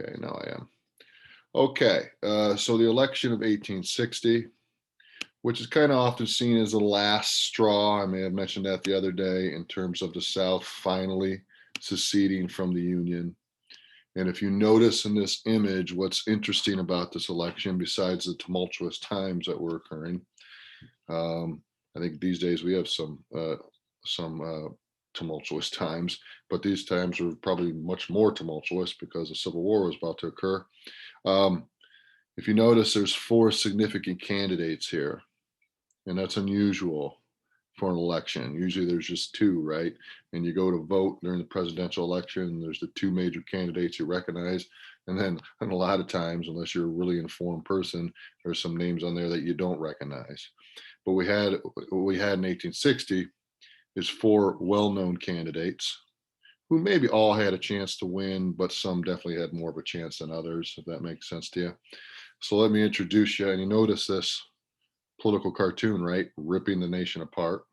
Okay, now I am. Okay, so the election of 1860, which is kind of often seen as the last straw. I may have mentioned that the other day in terms of the South finally seceding from the Union. And if you notice in this image, what's interesting about this election, besides the tumultuous times that were occurring, I think these days we have some tumultuous times, but these times were probably much more tumultuous because a civil war was about to occur. Um, if you notice, there's four significant candidates here, and that's unusual for an election. Usually there's just two, right? And you go to vote during the presidential election, and there's the two major candidates you recognize. And a lot of times, unless you're a really informed person, there's some names on there that you don't recognize. But what we had in 1860 is four well-known candidates who maybe all had a chance to win, but some definitely had more of a chance than others, if that makes sense to you. So let me introduce you. And you notice this political cartoon, right? Ripping the nation apart.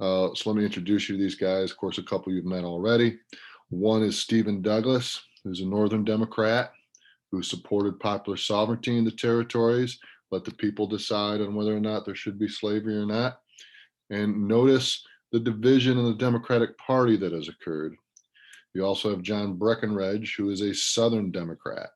So let me introduce you to these guys. Of course, a couple you've met already. One is Stephen Douglas, who's a Northern Democrat who supported popular sovereignty in the territories, let the people decide on whether or not there should be slavery or not. And notice the division in the Democratic Party that has occurred. You also have John Breckinridge, who is a Southern Democrat.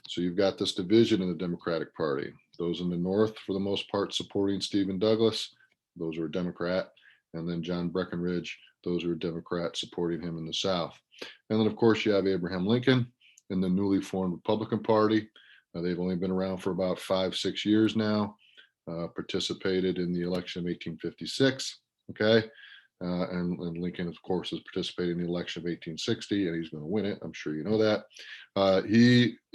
So you've got this division in the Democratic Party. Those in the North, for the most part, supporting Stephen Douglas, those are Democrat. And then John Breckinridge, those are Democrats supporting him in the South. And then, of course, you have Abraham Lincoln in the newly formed Republican Party. They've only been around for about 5-6 years now, participated in the election of 1856. Okay. And Lincoln, of course, is participating in the election of 1860, and he's going to win it. I'm sure you know that.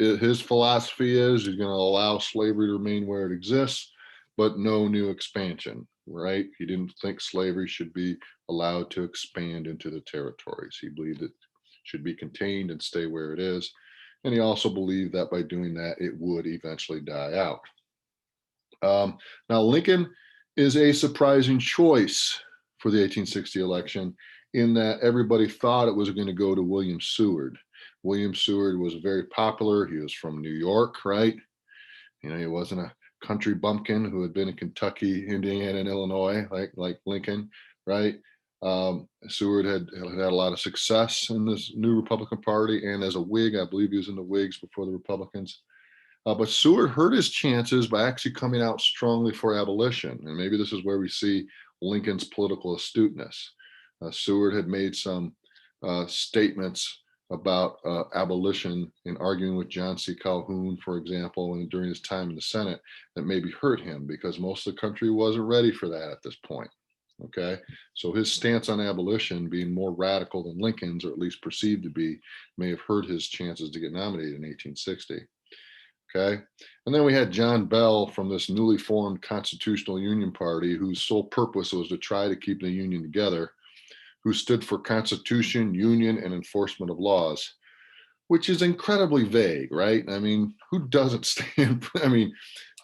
His philosophy is he's going to allow slavery to remain where it exists, but no new expansion. Right? He didn't think slavery should be allowed to expand into the territories. He believed it should be contained and stay where it is. And he also believed that by doing that, it would eventually die out. Now, Lincoln is a surprising choice for the 1860 election in that everybody thought it was going to go to William Seward. William Seward was very popular. He was from New York, right? You know, he wasn't a country bumpkin who had been in Kentucky, Indiana, and Illinois like Lincoln, right? Seward had a lot of success in this new Republican Party, and as a Whig, I believe he was in the Whigs before the Republicans. But Seward hurt his chances by actually coming out strongly for abolition, and maybe this is where we see Lincoln's political astuteness. Seward had made some statements about abolition in arguing with John C. Calhoun, for example, and during his time in the Senate, that maybe hurt him because most of the country wasn't ready for that at this point. Okay, so his stance on abolition, being more radical than Lincoln's, or at least perceived to be, may have hurt his chances to get nominated in 1860. Okay, and then we had John Bell from this newly formed Constitutional Union Party, whose sole purpose was to try to keep the Union together, who stood for Constitution, Union, and enforcement of laws, which is incredibly vague, right? I mean, who doesn't stand for, I mean,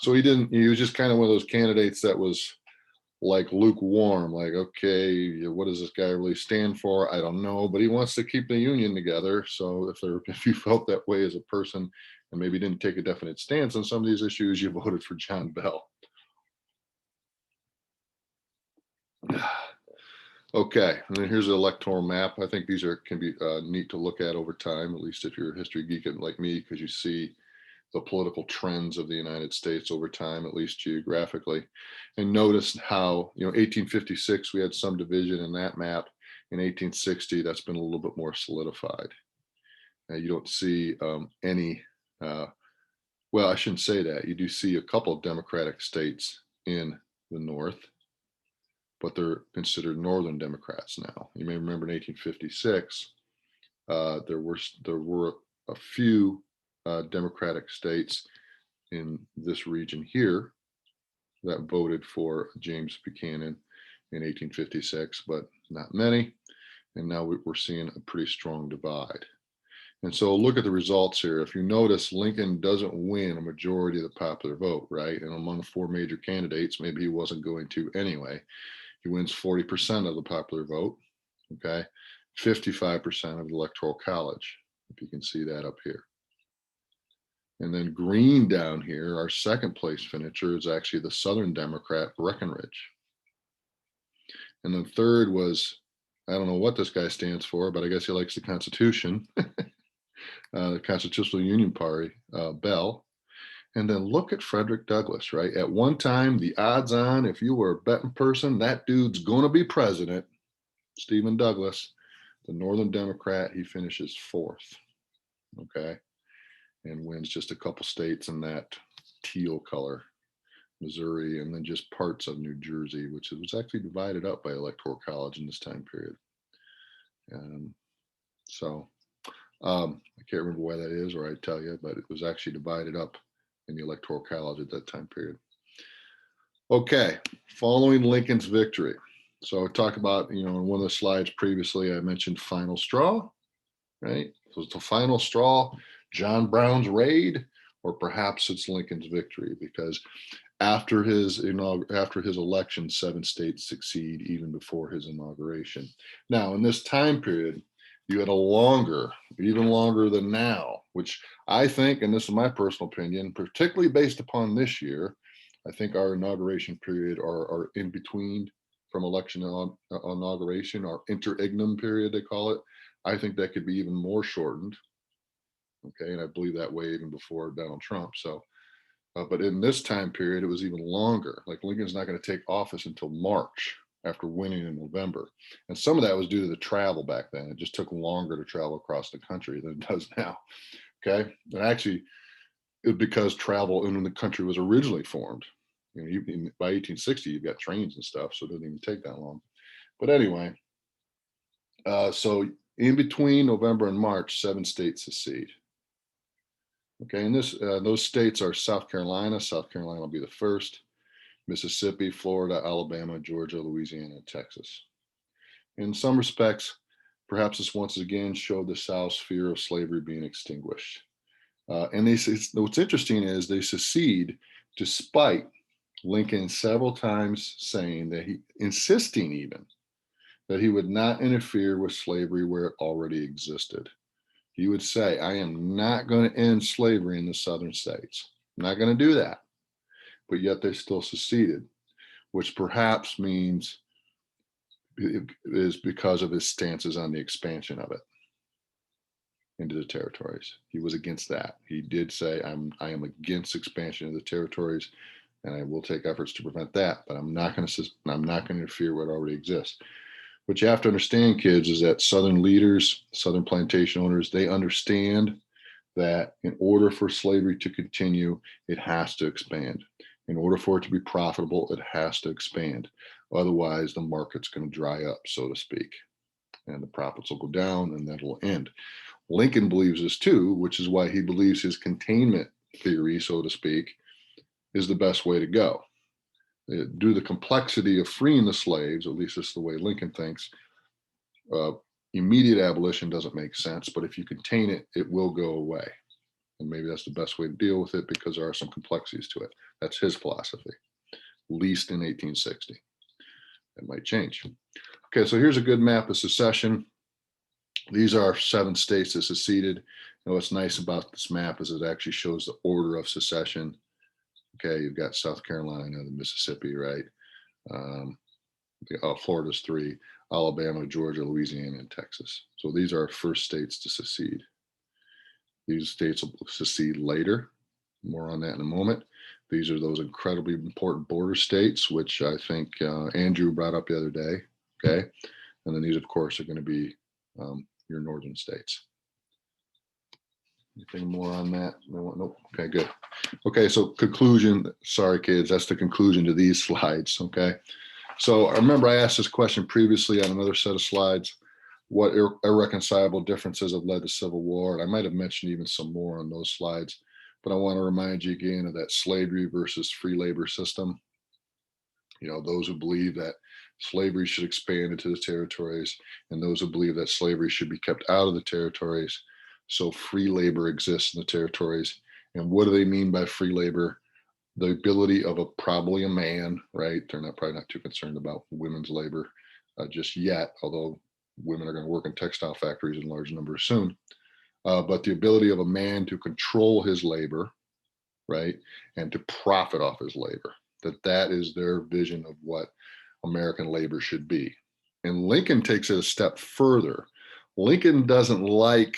so he was just kind of one of those candidates that was like lukewarm, like, okay, what does this guy really stand for? I don't know, but he wants to keep the Union together. So if you felt that way as a person and maybe didn't take a definite stance on some of these issues, you voted for John Bell. Okay, and then here's the electoral map. I think these can be neat to look at over time, at least if you're a history geek like me, because you see the political trends of the United States over time, at least geographically. And notice how, 1856, we had some division in that map. In 1860, that's been a little bit more solidified. You don't see any, well, I shouldn't say that. You do see a couple of Democratic states in the North, but they're considered Northern Democrats now. You may remember in 1856, there were a few Democratic states in this region here that voted for James Buchanan in 1856, but not many. And now we're seeing a pretty strong divide. And so look at the results here. If you notice, Lincoln doesn't win a majority of the popular vote, right? And among four major candidates, maybe he wasn't going to anyway. He wins 40% of the popular vote, okay? 55% of the Electoral College. if you can see that up here. And then green down here, our second place finisher is actually the Southern Democrat, Breckinridge. And then third was, I don't know what this guy stands for, but I guess he likes the Constitution, the Constitutional Union Party, Bell. And then look at Frederick Douglass, right? At one time, the odds on, if you were a betting person, that dude's going to be president, Stephen Douglas, the Northern Democrat, he finishes fourth, okay? And wins just a couple states in that teal color, Missouri, and then just parts of New Jersey, which was actually divided up by Electoral College in this time period. I can't remember why that is, or I'd tell you, but it was actually divided up in the Electoral College at that time period. Okay, following Lincoln's victory. So I talked about, in one of the slides previously, I mentioned final straw, right? So it's the final straw, John Brown's raid, or perhaps it's Lincoln's victory, because after his election, 7 states succeed even before his inauguration. Now, in this time period, you had even longer than now, which I think, and this is my personal opinion, particularly based upon this year, I think our inauguration period, or in between from election on inauguration, our interregnum period, they call it, I think that could be even more shortened. Okay, and I believe that way even before Donald Trump. So, but in this time period, it was even longer. Like Lincoln's not going to take office until March after winning in November. And some of that was due to the travel back then. It just took longer to travel across the country than it does now. Okay. And actually, it was because travel in the country was originally formed. By 1860, you've got trains and stuff, so it didn't even take that long. But anyway, so in between November and March, 7 states secede. Okay, and those states are South Carolina. South Carolina will be the first. Mississippi, Florida, Alabama, Georgia, Louisiana, and Texas. In some respects, perhaps this once again showed the South's fear of slavery being extinguished. And what's interesting is they secede despite Lincoln several times saying insisting even that he would not interfere with slavery where it already existed. He would say, I am not going to end slavery in the southern states. I'm not going to do that. But yet they still seceded, which perhaps means it is because of his stances on the expansion of it into the territories. He was against that. He did say, I am against expansion of the territories, and I will take efforts to prevent that, but I'm not going to interfere where it already exists. What you have to understand, kids, is that Southern leaders, Southern plantation owners, they understand that in order for slavery to continue, it has to expand. In order for it to be profitable, it has to expand. Otherwise, the market's going to dry up, so to speak, and the profits will go down, and that will end. Lincoln believes this too, which is why he believes his containment theory, so to speak, is the best way to go. Due to the complexity of freeing the slaves, at least this is the way Lincoln thinks, immediate abolition doesn't make sense, but if you contain it, it will go away. And maybe that's the best way to deal with it because there are some complexities to it. That's his philosophy, at least in 1860. It might change. Okay, so here's a good map of secession. These are 7 states that seceded. And what's nice about this map is it actually shows the order of secession. Okay, you've got South Carolina, the Mississippi, right? Florida's 3, Alabama, Georgia, Louisiana, and Texas. So these are our first states to secede. These states will secede later. More on that in a moment. These are those incredibly important border states, which I think Andrew brought up the other day. Okay. And then these, of course, are going to be your northern states. Anything more on that? No, nope. Okay, good. Okay, so conclusion. Sorry, kids, that's the conclusion to these slides. Okay. So I remember I asked this question previously on another set of slides. What irreconcilable differences have led to civil war? And I might have mentioned even some more on those slides, but I want to remind you again of that slavery versus free labor system. Those who believe that slavery should expand into the territories, and those who believe that slavery should be kept out of the territories. So free labor exists in the territories. And what do they mean by free labor? The ability of probably a man, right? They're probably not too concerned about women's labor just yet, although women are going to work in textile factories in large numbers soon. but the ability of a man to control his labor, right, and to profit off his labor. That is their vision of what American labor should be. And Lincoln takes it a step further. Lincoln doesn't like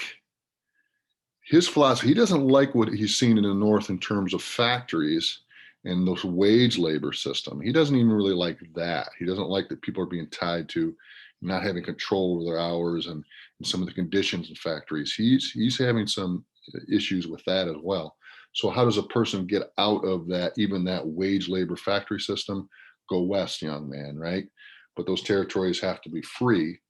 his philosophy. He doesn't like what he's seen in the North in terms of factories and those wage labor system. He doesn't even really like that. He doesn't like that people are being tied to not having control over their hours and some of the conditions in factories. He's having some issues with that as well. So how does a person get out of that, even that wage labor factory system? Go west, young man, right? But those territories have to be free.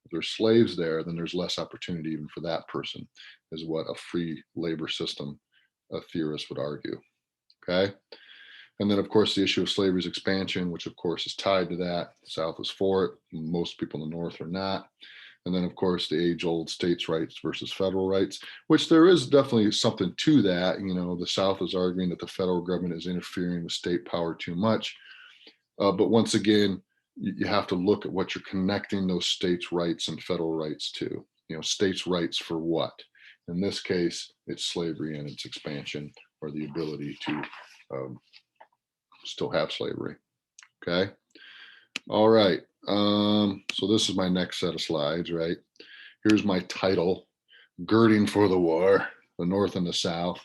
If there's slaves there, then there's less opportunity even for that person, is what a free labor system theorist would argue. Okay. And then, of course, the issue of slavery's expansion, which, of course, is tied to that. The South is for it. Most people in the North are not. And then, of course, the age-old states' rights versus federal rights, which there is definitely something to that. You know, the South is arguing that the federal government is interfering with state power too much. But once again, you have to look at what you're connecting those states' rights and federal rights to. You know, states' rights for what? In this case, it's slavery and its expansion, or the ability to still have slavery. Okay. All right. So this is my next set of slides, right? Here's my title, Girding for the War, the North and the South,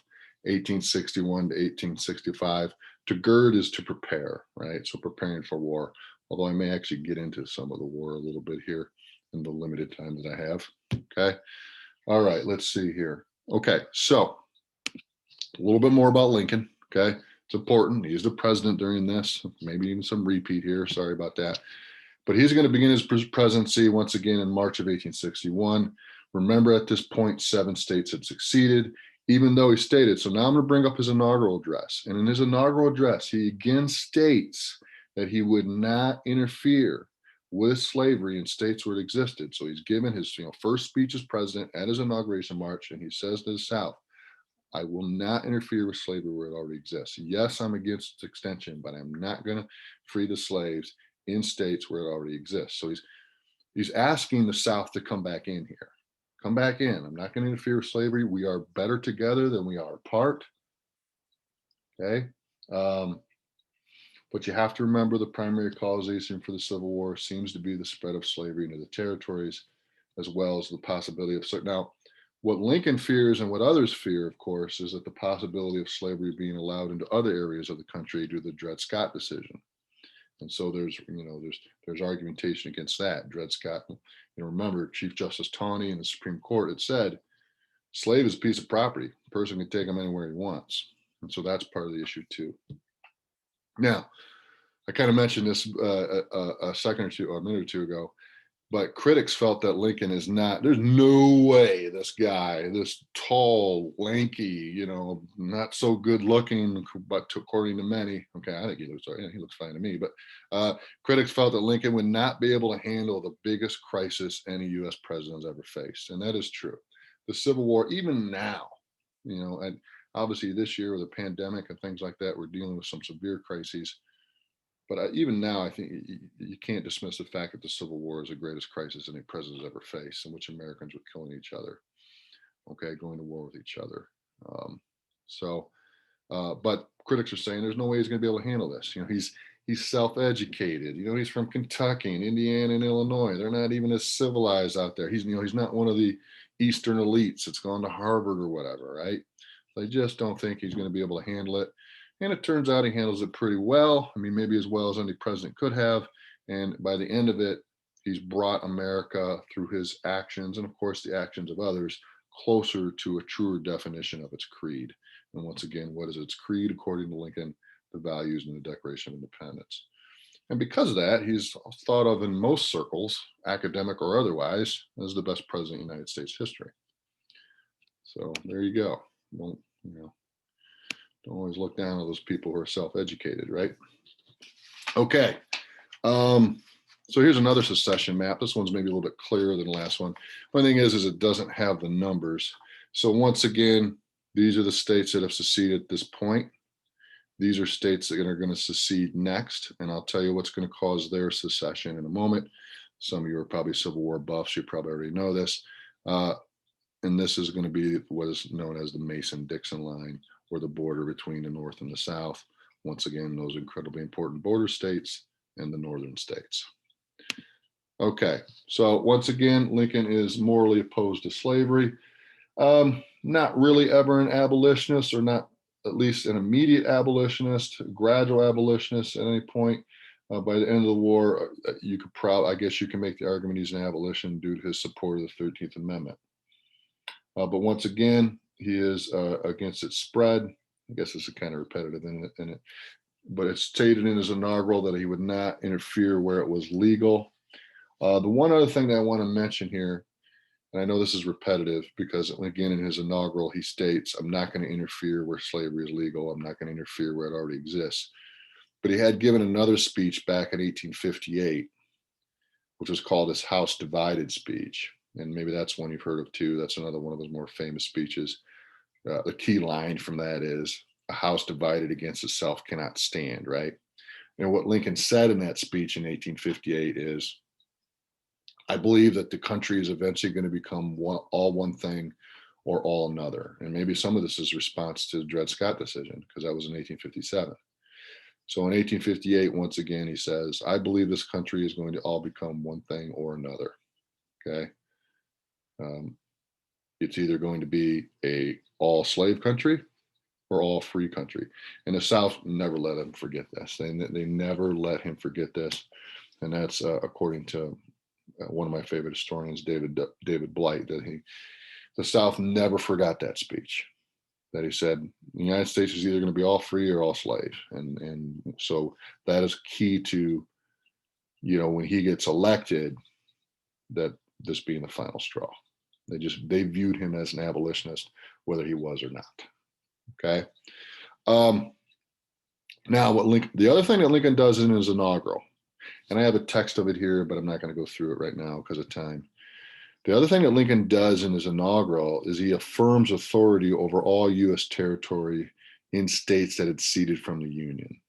1861 to 1865. To gird is to prepare, right? So preparing for war, although I may actually get into some of the war a little bit here in the limited time that I have. Okay. All right, let's see here. Okay, so a little bit more about Lincoln. Okay, it's important. He's the president during this, maybe even some repeat here. Sorry about that. But he's going to begin his presidency once again in March of 1861. Remember, at this point, 7 states had succeeded, even though he stated. So now I'm going to bring up his inaugural address. And in his inaugural address, he again states that he would not interfere with slavery in states where it existed. So he's given his first speech as president at his inauguration march, and he says to the South, I will not interfere with slavery where it already exists. Yes, I'm against its extension, but I'm not going to free the slaves in states where it already exists. So he's asking the South to come back in here. Come back in. I'm not going to interfere with slavery. We are better together than we are apart. Okay. But you have to remember the primary causation for the Civil War seems to be the spread of slavery into the territories, as well as the possibility of certain. Now, what Lincoln fears and what others fear, of course, is that the possibility of slavery being allowed into other areas of the country due to the Dred Scott decision. And so there's argumentation against that. Dred Scott, remember, Chief Justice Taney in the Supreme Court had said, slave is a piece of property. A person can take them anywhere he wants. And so that's part of the issue too. Now, I kind of mentioned this a minute or two ago, but critics felt that Lincoln is not, there's no way this guy, this tall, lanky, not so good looking, but according to many, okay, I think he looks fine to me, but critics felt that Lincoln would not be able to handle the biggest crisis any US president has ever faced. And that is true. The Civil War, even now, and obviously this year with the pandemic and things like that, we're dealing with some severe crises. But even now, I think you can't dismiss the fact that the Civil War is the greatest crisis any president has ever faced, in which Americans were killing each other, okay, going to war with each other. But critics are saying there's no way he's going to be able to handle this. He's self-educated. He's from Kentucky and Indiana and Illinois. They're not even as civilized out there. He's not one of the Eastern elites that's gone to Harvard or whatever, right? They just don't think he's going to be able to handle it. And it turns out he handles it pretty well. I mean, maybe as well as any president could have. And by the end of it, he's brought America through his actions and, of course, the actions of others closer to a truer definition of its creed. And once again, what is its creed? According to Lincoln, the values in the Declaration of Independence. And because of that, he's thought of in most circles, academic or otherwise, as the best president in United States history. So there you go. Don't always look down on those people who are self-educated, right? Okay. So here's another secession map. This one's maybe a little bit clearer than the last one. One thing is it doesn't have the numbers. So once again, these are the states that have seceded at this point. These are states that are going to secede next. And I'll tell you what's going to cause their secession in a moment. Some of you are probably Civil War buffs. You probably already know this. And this is going to be what is known as the Mason-Dixon line, or the border between the North and the South. Once again, those incredibly important border states and the northern states. Okay, so once again, Lincoln is morally opposed to slavery. Not really ever an abolitionist, or not at least an immediate abolitionist, gradual abolitionist at any point. By the end of the war, you could I guess you can make the argument he's an abolition due to his support of the 13th Amendment. But once again, he is against its spread. I guess this is kind of repetitive in it, but it's stated in his inaugural that he would not interfere where it was legal. The one other thing that I want to mention here, and I know this is repetitive because, again, in his inaugural, he states, I'm not going to interfere where slavery is legal. I'm not going to interfere where it already exists. But he had given another speech back in 1858, which was called his House Divided speech. And maybe that's one you've heard of too. That's another one of his more famous speeches. The key line from that is, a house divided against itself cannot stand, right? And what Lincoln said in that speech in 1858 is, I believe that the country is eventually going to become all one thing or all another. And maybe some of this is response to the Dred Scott decision, because that was in 1857. So in 1858, once again, he says, I believe this country is going to all become one thing or another. Okay. It's either going to be a all slave country or all free country. And the South never let him forget this. They never let him forget this. And that's according to one of my favorite historians, David Blight, that the South never forgot that speech, that he said the United States is either going to be all free or all slave. And so that is key to, when he gets elected, that this being the final straw. They viewed him as an abolitionist, whether he was or not. Okay. Now, the other thing that Lincoln does in his inaugural, and I have a text of it here, but I'm not going to go through it right now because of time. The other thing that Lincoln does in his inaugural is he affirms authority over all U.S. territory in states that had ceded from the Union.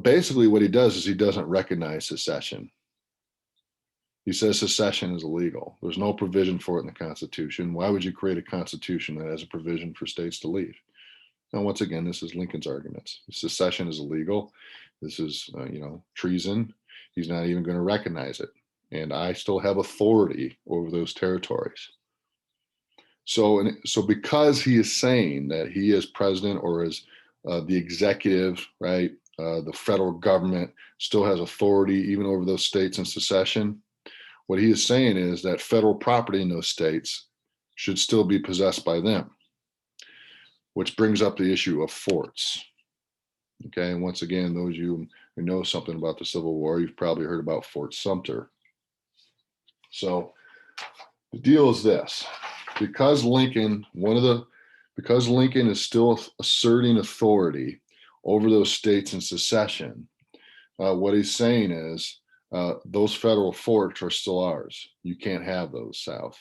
Basically, what he does is he doesn't recognize secession. He says secession is illegal. There's no provision for it in the Constitution. Why would you create a Constitution that has a provision for states to leave? Now, once again, this is Lincoln's arguments. Secession is illegal. This is, treason. He's not even going to recognize it. And I still have authority over those territories. So because he is saying that he as president, or as the executive, right, the federal government still has authority even over those states in secession, what he is saying is that federal property in those states should still be possessed by them, which brings up the issue of forts. Okay, and once again, those of you who know something about the Civil War, you've probably heard about Fort Sumter. So the deal is this: because Lincoln is still asserting authority over those states in secession, what he's saying is, those federal forts are still ours. You can't have those, South.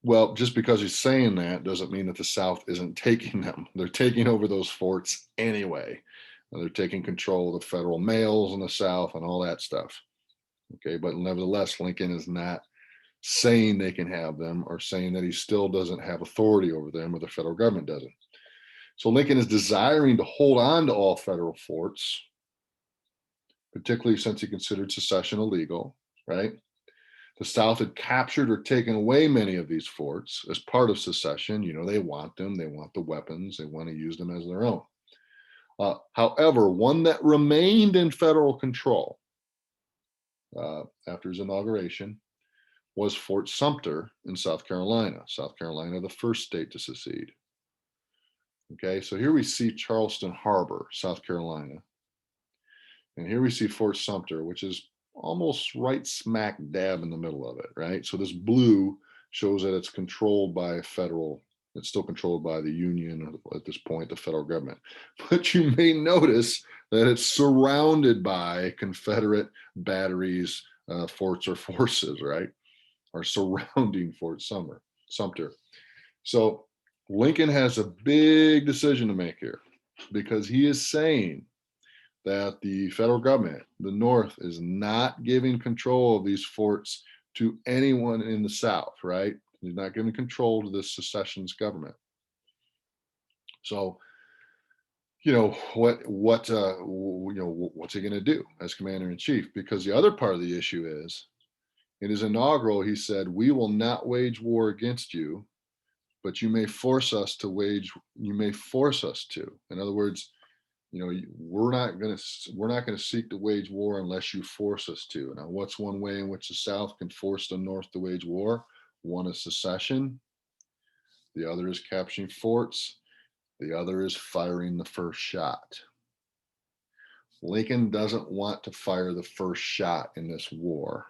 Well, just because he's saying that doesn't mean that the South isn't taking them. They're taking over those forts anyway. They're taking control of the federal mails in the South and all that stuff. Okay, but nevertheless, Lincoln is not saying they can have them, or saying that he still doesn't have authority over them, or the federal government doesn't. So Lincoln is desiring to hold on to all federal forts, particularly since he considered secession illegal, right? The South had captured or taken away many of these forts as part of secession. They want them, they want the weapons, they want to use them as their own. However, one that remained in federal control after his inauguration was Fort Sumter in South Carolina. South Carolina, the first state to secede. Okay, so here we see Charleston Harbor, South Carolina. And here we see Fort Sumter, which is almost right smack dab in the middle of it, right? So this blue shows that it's controlled by it's still controlled by the Union, or at this point, the federal government. But you may notice that it's surrounded by Confederate batteries, forts, or forces, right? Are surrounding Fort Sumter. So Lincoln has a big decision to make here, because he is saying that the federal government, the North, is not giving control of these forts to anyone in the South, right? He's not giving control to this secessionist government. So, what's he going to do as commander in chief? Because the other part of the issue is, in his inaugural, he said, "We will not wage war against you, but you may force us to wage. You may force us to." In other words, we're not going to seek to wage war unless you force us to. Now, what's one way in which the South can force the North to wage war? One is secession. The other is capturing forts. The other is firing the first shot. Lincoln doesn't want to fire the first shot in this war,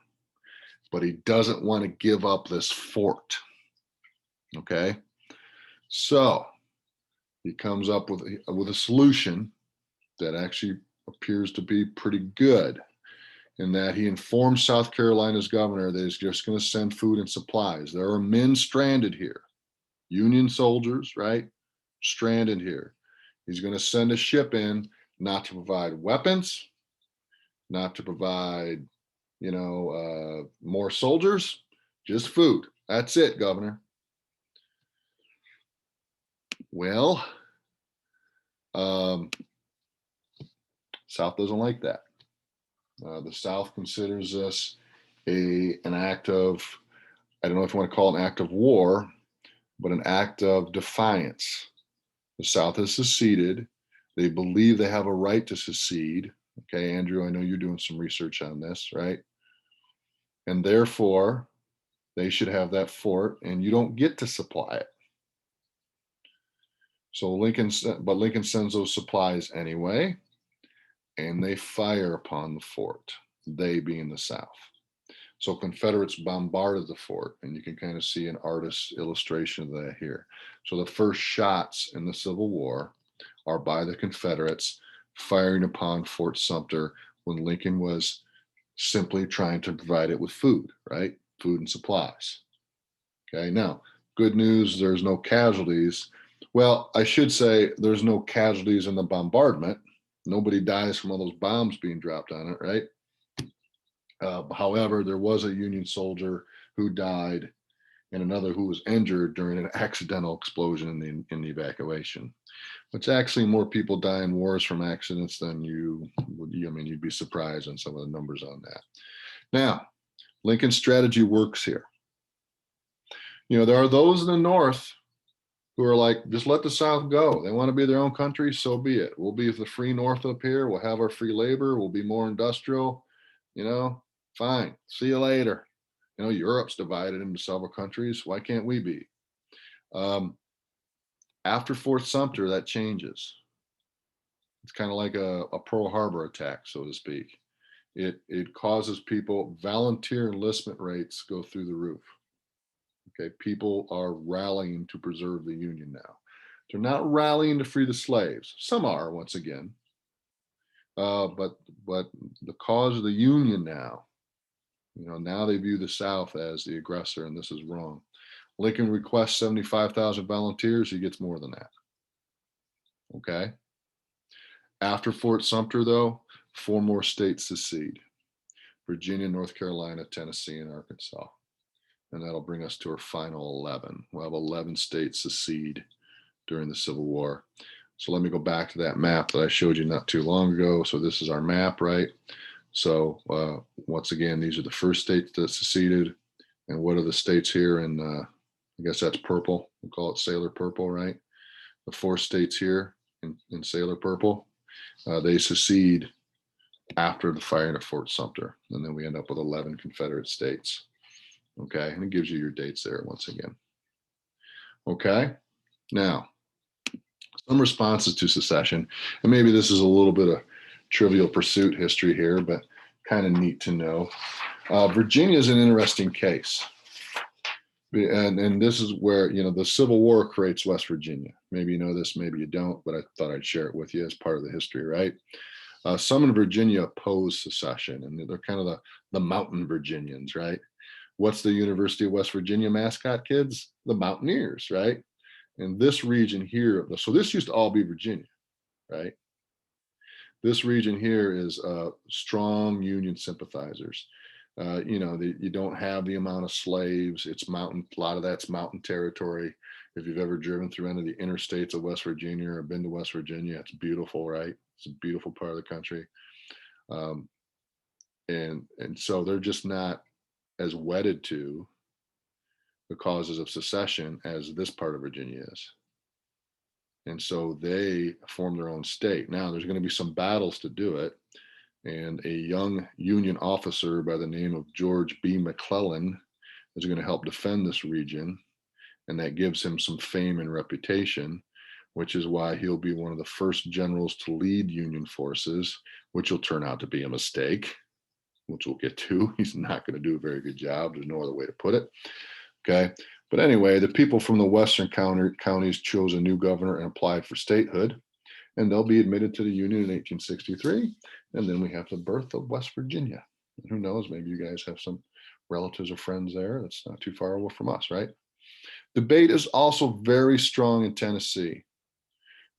but he doesn't want to give up this fort. Okay, so he comes up with a solution that actually appears to be pretty good, in that he informs South Carolina's governor that he's just going to send food and supplies. There are men stranded here, Union soldiers, right? Stranded here. He's going to send a ship in, not to provide weapons, not to provide, more soldiers, just food. That's it, Governor. Well, South doesn't like that. The South considers this an act of, I don't know if you want to call it an act of war, but an act of defiance. The South has seceded. They believe they have a right to secede. Okay, Andrew, I know you're doing some research on this, right? And therefore, they should have that fort, and you don't get to supply it. So Lincoln sends those supplies anyway, and they fire upon the fort, they being the South. So Confederates bombarded the fort, and you can kind of see an artist's illustration of that here. So the first shots in the Civil War are by the Confederates firing upon Fort Sumter when Lincoln was simply trying to provide it with food, right? Food and supplies. Okay, now, good news, there's no casualties. Well, I should say there's no casualties in the bombardment. Nobody dies from all those bombs being dropped on it, right? However, there was a Union soldier who died and another who was injured during an accidental explosion in the evacuation. Which actually, more people die in wars from accidents than you would. I mean, you'd be surprised on some of the numbers on that. Now, Lincoln's strategy works here. There are those in the North who are like, just let the South go. They want to be their own country, so be it. We'll be the free North up here. We'll have our free labor. We'll be more industrial. Fine. See you later. Europe's divided into several countries. Why can't we be? After Fort Sumter, that changes. It's kind of like a Pearl Harbor attack, so to speak. It causes people, volunteer enlistment rates go through the roof. Okay, people are rallying to preserve the Union now. They're not rallying to free the slaves. Some are, once again. But the cause of the Union now, now they view the South as the aggressor, and this is wrong. Lincoln requests 75,000 volunteers. He gets more than that. Okay. After Fort Sumter, though, 4 more states secede: Virginia, North Carolina, Tennessee, and Arkansas. And that'll bring us to our final 11. We'll have 11 states secede during the Civil War. So let me go back to that map that I showed you not too long ago. So this is our map, right? So once again, these are the first states that seceded. And what are the states here? And I guess that's purple. We'll call it sailor purple, right? The 4 states here in sailor purple, they secede after the firing of Fort Sumter. And then we end up with 11 Confederate states. Okay, and it gives you your dates there once again. Okay, now some responses to secession, and maybe this is a little bit of Trivial Pursuit history here, but kind of neat to know. Virginia is an interesting case, and this is where the Civil War creates West Virginia. Maybe you know this, maybe you don't, but I thought I'd share it with you as part of the history, right? Some in Virginia oppose secession, and they're kind of the mountain Virginians, right? What's the University of West Virginia mascot, kids? The Mountaineers, right? And this region here, so this used to all be Virginia, right? This region here is strong Union sympathizers. You know, you don't have the amount of slaves. It's mountain. A lot of that's mountain territory. If you've ever driven through any of the interstates of West Virginia or been to West Virginia, it's beautiful, right? It's a beautiful part of the country. Um, and so they're just not as wedded to the causes of secession as this part of Virginia is. And so they form their own state. Now there's going to be some battles to do it. And a young Union officer by the name of George B. McClellan is going to help defend this region. And that gives him some fame and reputation, which is why he'll be one of the first generals to lead Union forces, which will turn out to be a mistake, which we'll get to. He's not going to do a very good job. There's no other way to put it. Okay. But anyway, the people from the western counties chose a new governor and applied for statehood, and they'll be admitted to the Union in 1863. And then we have the birth of West Virginia. And who knows, maybe you guys have some relatives or friends there. That's not too far away from us, right? Debate is also very strong in Tennessee.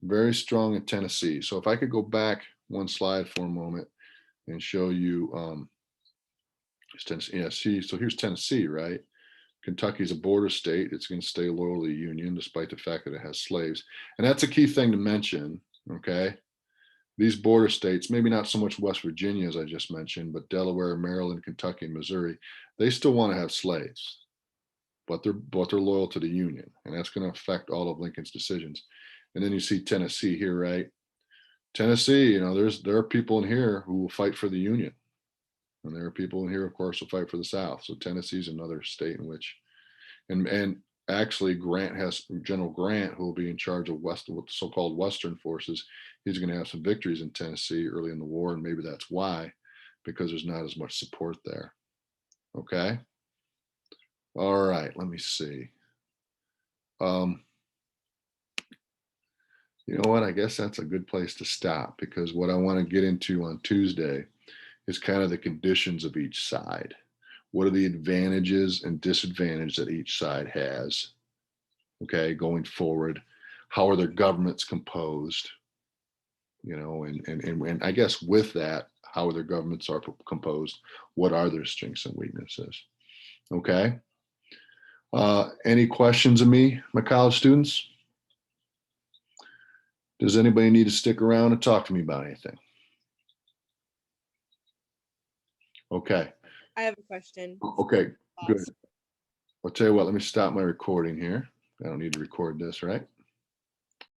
Very strong in Tennessee. So if I could go back one slide for a moment and show you Tennessee. Yeah, see, so here's Tennessee, right? Kentucky's a border state. It's going to stay loyal to the Union despite the fact that it has slaves. And that's a key thing to mention, okay? These border states, maybe not so much West Virginia as I just mentioned, but Delaware, Maryland, Kentucky, and Missouri, they still want to have slaves, but they're loyal to the Union, and that's going to affect all of Lincoln's decisions. And then you see Tennessee here, right? Tennessee, you know, there are people in here who will fight for the Union, and there are people in here, of course, who fight for the South. So Tennessee's another state in which, and actually General Grant, who will be in charge of so-called Western forces. He's going to have some victories in Tennessee early in the war, and maybe that's why, because there's not as much support there. Okay. All right. Let me see. You know what? I guess that's a good place to stop, because what I want to get into on Tuesday is kind of the conditions of each side. What are the advantages and disadvantages that each side has? Okay, going forward, how are their governments composed? You know, and I guess with that, how their governments are composed, what are their strengths and weaknesses? Okay. Any questions of me, my college students? Does anybody need to stick around and talk to me about anything? Okay. I have a question. Okay, good. I'll tell you what, let me stop my recording here. I don't need to record this, right?